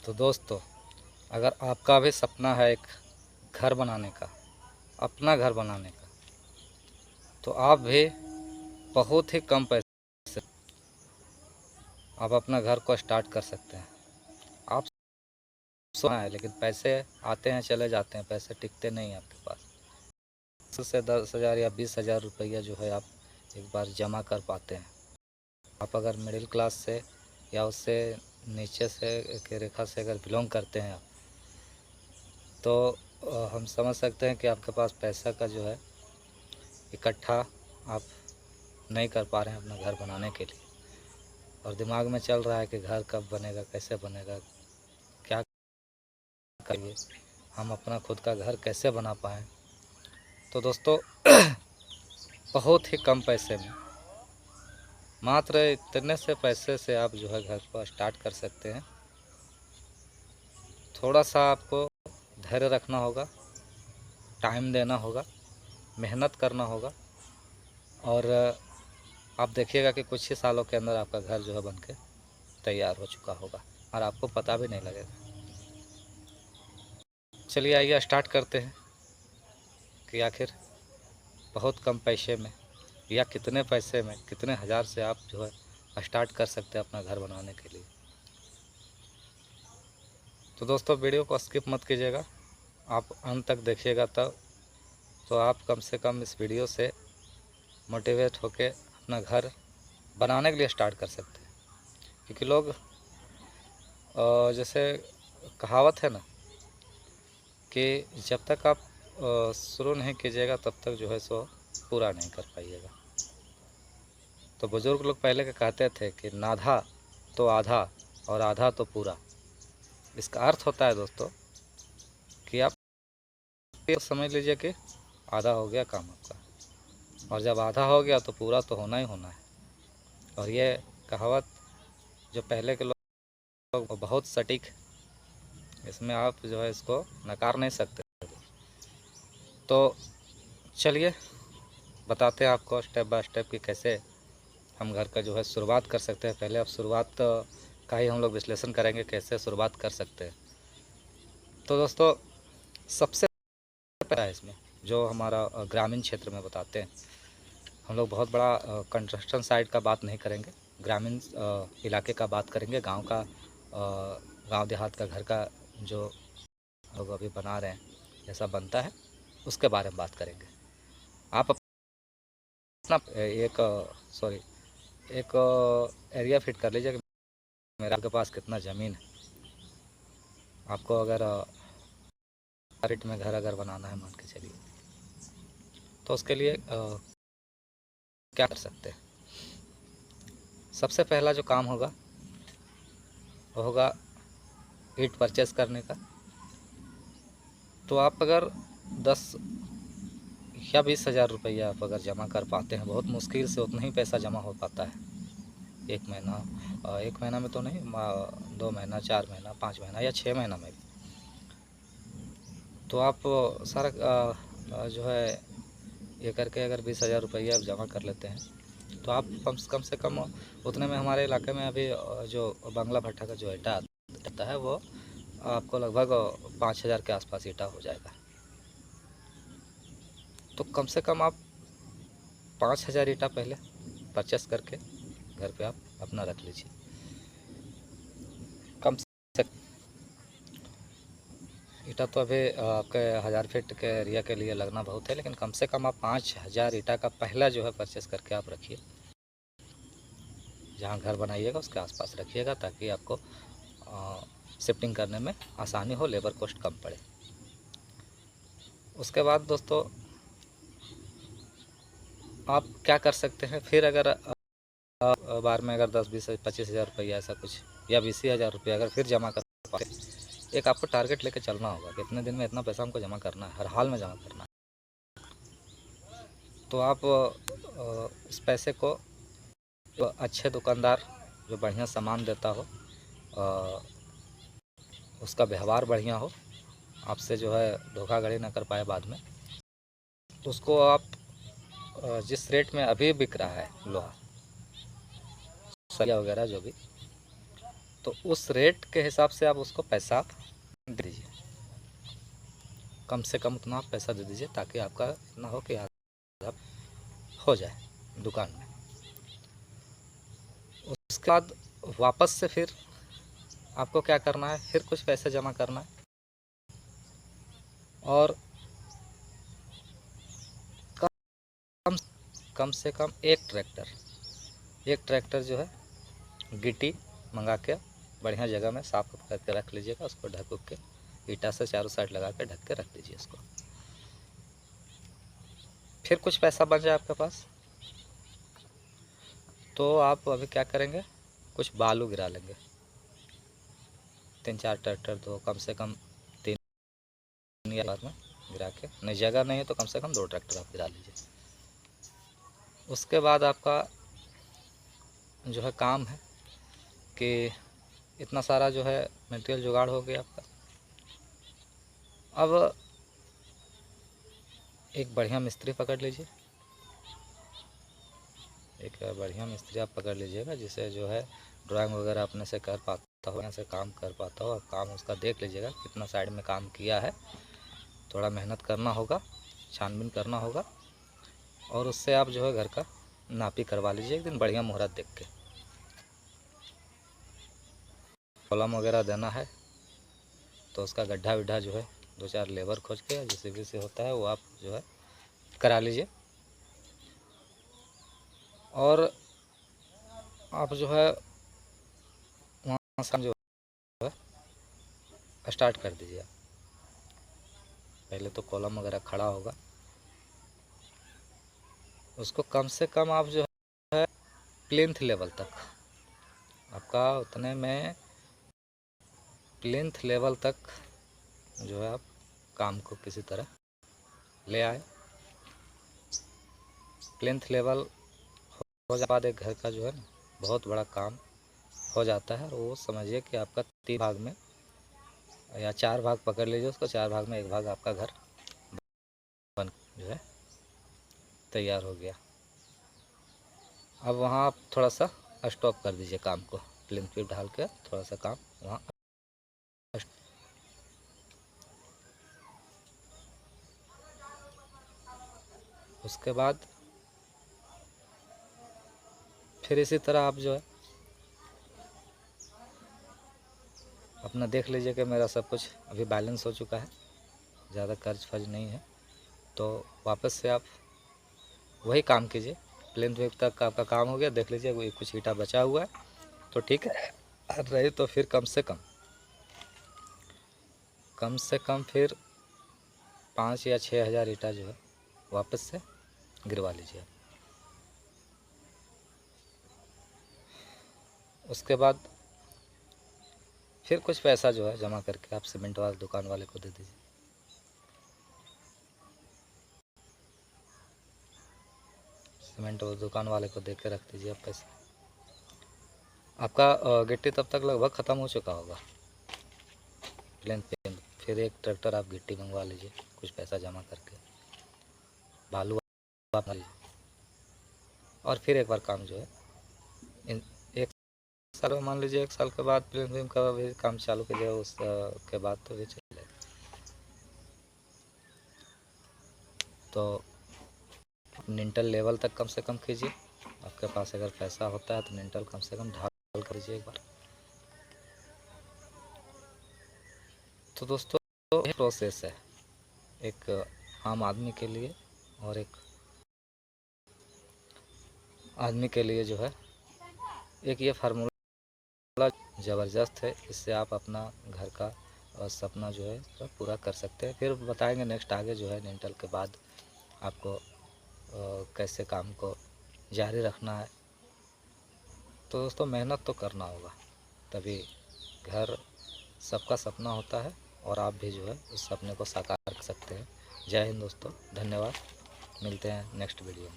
तो दोस्तों, अगर आपका भी सपना है एक घर बनाने का, अपना घर बनाने का, तो आप भी बहुत ही कम पैसे आप अपना घर को स्टार्ट कर सकते हैं। आप सोना है, लेकिन पैसे आते हैं चले जाते हैं, पैसे टिकते नहीं हैं आपके पास। 10,000 या 20,000 रुपया जो है आप एक बार जमा कर पाते हैं। आप अगर मिडिल क्लास से या उससे नीचे से की रेखा से अगर बिलोंग करते हैं आप, तो हम समझ सकते हैं कि आपके पास पैसा का जो है इकट्ठा आप नहीं कर पा रहे हैं अपना घर बनाने के लिए, और दिमाग में चल रहा है कि घर कब बनेगा, कैसे बनेगा, क्या करिए, हम अपना खुद का घर कैसे बना पाएँ। तो दोस्तों, बहुत ही कम पैसे में, मात्र इतने से पैसे से आप जो है घर को स्टार्ट कर सकते हैं। थोड़ा सा आपको धैर्य रखना होगा, टाइम देना होगा, मेहनत करना होगा, और आप देखिएगा कि कुछ ही सालों के अंदर आपका घर जो है बन के तैयार हो चुका होगा और आपको पता भी नहीं लगेगा। चलिए आइए स्टार्ट करते हैं कि आखिर बहुत कम पैसे में या कितने पैसे में, कितने हज़ार से आप जो है स्टार्ट कर सकते हैं अपना घर बनाने के लिए। तो दोस्तों, वीडियो को स्किप मत कीजिएगा, आप अंत तक देखिएगा, तब तो आप कम से कम इस वीडियो से मोटिवेट होकर अपना घर बनाने के लिए स्टार्ट कर सकते हैं। क्योंकि लोग जैसे कहावत है ना कि जब तक आप शुरू नहीं कीजिएगा तब तक जो है सो पूरा नहीं कर पाइएगा। तो बुज़ुर्ग लोग पहले के कहते थे कि नाधा तो आधा और आधा तो पूरा। इसका अर्थ होता है दोस्तों कि आप ये समझ लीजिए कि आधा हो गया काम आपका, और जब आधा हो गया तो पूरा तो होना ही होना है। और ये कहावत जो पहले के लोग बहुत सटीक, इसमें आप जो है इसको नकार नहीं सकते। तो चलिए बताते हैं आपको स्टेप बाय स्टेप कि कैसे हम घर का जो है शुरुआत कर सकते हैं। पहले आप शुरुआत का ही हम लोग विश्लेषण करेंगे, कैसे शुरुआत कर सकते हैं। तो दोस्तों, सबसे पहला है इसमें जो हमारा ग्रामीण क्षेत्र में बताते हैं, हम लोग बहुत बड़ा कंस्ट्रक्शन साइट का बात नहीं करेंगे, ग्रामीण इलाके का बात करेंगे। गांव देहात का घर का जो लोग अभी बना रहे हैं, जैसा बनता है उसके बारे में बात करेंगे। आप अपना एक एरिया फिट कर लीजिए कि मेरा आपके पास कितना ज़मीन है। आपको अगर फीट में घर अगर बनाना है, मान के चलिए, तो उसके लिए क्या कर सकते हैं। सबसे पहला जो काम होगा वो होगा ईंट परचेस करने का। तो आप अगर 10 या 20,000 रुपया आप अगर जमा कर पाते हैं, बहुत मुश्किल से उतना ही पैसा जमा हो पाता है। एक महीना में तो नहीं, 2 महीना, 4 महीना, 5 महीना या 6 महीना में भी। तो आप सारा जो है ये करके अगर 20,000 रुपया आप जमा कर लेते हैं, तो आप कम से कम उतने में हमारे इलाके में अभी जो बांग्ला भट्टा का जो ईंटा आता है वो आपको लगभग 5,000 के आसपास ईंटा हो जाएगा। तो कम से कम आप 5,000 ईंटा पहले परचेस करके घर पे आप अपना रख लीजिए। कम से ईंटा तो अभी आपके 1,000 फीट के एरिया के लिए लगना बहुत है, लेकिन कम से कम आप 5,000 ईंटा का पहला जो है परचेस करके आप रखिए। जहाँ घर बनाइएगा उसके आसपास रखिएगा, ताकि आपको शिफ्टिंग करने में आसानी हो, लेबर कॉस्ट कम पड़े। उसके बाद दोस्तों, आप क्या कर सकते हैं फिर, अगर बार में अगर 10, 20, 25,000 रुपया ऐसा कुछ, या 20,000 रुपया अगर फिर जमा कर पाते, एक आपको टारगेट लेके चलना होगा कि इतने दिन में इतना पैसा हमको जमा करना है, हर हाल में जमा करना है। तो आप इस पैसे को जो अच्छे दुकानदार जो बढ़िया सामान देता हो, उसका व्यवहार बढ़िया हो, आपसे जो है धोखाधड़ी ना कर पाए बाद में, उसको आप जिस रेट में अभी बिक रहा है लोहा, सरिया वगैरह जो भी, तो उस रेट के हिसाब से आप उसको पैसा आप दे दीजिए, कम से कम उतना आप पैसा दे दीजिए ताकि आपका इतना हो कि आधा हो जाए दुकान में। उसके बाद वापस से फिर आपको क्या करना है, फिर कुछ पैसे जमा करना है और कम कम से कम एक ट्रैक्टर जो है गिट्टी मंगा के बढ़िया जगह में साफ करके रख लीजिएगा। उसको ढक के ईटा से चारों साइड लगा के ढक के रख दीजिए इसको। फिर कुछ पैसा बच जाए आपके पास तो आप अभी क्या करेंगे, कुछ बालू गिरा लेंगे। 3-4 ट्रैक्टर तो कम से कम 3 या बाद में गिरा के, नहीं जगह नहीं है तो कम से कम 2 ट्रैक्टर आप गिरा लीजिए। उसके बाद आपका जो है काम है कि इतना सारा जो है मटेरियल जुगाड़ हो गया आपका। अब एक बढ़िया मिस्त्री पकड़ लीजिए, एक बढ़िया मिस्त्री आप पकड़ लीजिएगा जिसे जो है ड्राइंग वगैरह अपने से कर पाता हो, से काम कर पाता हो। और काम उसका देख लीजिएगा कितना साइड में काम किया है। थोड़ा मेहनत करना होगा, छानबीन करना होगा और उससे आप जो है घर का नापी करवा लीजिए एक दिन बढ़िया मुहूर्त देख के। कॉलम वगैरह देना है तो उसका गड्ढा विड्ढा जो है 2-4 लेबर खोज के जिसे भी से होता है वो आप जो है करा लीजिए। और आप जो है वहाँ से जो है स्टार्ट कर दीजिए। पहले तो कॉलम वगैरह खड़ा होगा, उसको कम से कम आप जो है प्लिंथ लेवल तक, आपका उतने में प्लिंथ लेवल तक जो है आप काम को किसी तरह ले आए। प्लिंथ लेवल हो जाने बाद एक घर का जो है ना बहुत बड़ा काम हो जाता है। और वो समझिए कि आपका 3 भाग में या 4 भाग पकड़ लीजिए उसको, 4 भाग में 1 भाग आपका घर बन जो है तैयार हो गया। अब वहाँ आप थोड़ा सा स्टॉप कर दीजिए काम को, प्लिंथ पे ढाल के थोड़ा सा काम वहाँ। उसके बाद फिर इसी तरह आप जो है अपना देख लीजिए कि मेरा सब कुछ अभी बैलेंस हो चुका है, ज़्यादा कर्ज फर्ज नहीं है। तो वापस से आप वही काम कीजिए। प्लिंथ वेब तक का आपका काम हो गया, देख लीजिए कोई कुछ ईटा बचा हुआ है तो ठीक है, रही तो फिर कम से कम फिर 5 या 6 हज़ार ईटा जो है वापस से गिरवा लीजिए। उसके बाद फिर कुछ पैसा जो है जमा करके आप सीमेंट वाले दुकान वाले को दे दीजिए। सीमेंट वाले दुकान वाले को दे के रख दीजिए आप पैसा। आपका गिट्टी तब तक लगभग ख़त्म हो चुका होगा प्लेन पे। फिर एक ट्रैक्टर आप गिट्टी मंगवा लीजिए कुछ पैसा जमा करके, बालू आप लीजिए। और फिर एक बार काम जो है एक साल, मान लीजिए 1 साल के बाद प्लेन का भी काम चालू कीजिए, उसके बाद तो भी चलेगा। तो निंटल लेवल तक कम से कम कीजिए। आपके पास अगर पैसा होता है तो निंटल कम से कम ढाल कर दीजिए एक बार। तो दोस्तों ये प्रोसेस है एक आम आदमी के लिए, और एक आदमी के लिए जो है एक ये फार्मूला ज़बरदस्त है। इससे आप अपना घर का सपना जो है सब पूरा कर सकते हैं। फिर बताएंगे नेक्स्ट आगे जो है निंटल के बाद आपको कैसे काम को जारी रखना है। तो दोस्तों मेहनत तो करना होगा, तभी घर सबका सपना होता है और आप भी जो है उस सपने को साकार कर सकते हैं। जय हिंद दोस्तों, धन्यवाद। मिलते हैं नेक्स्ट वीडियो में।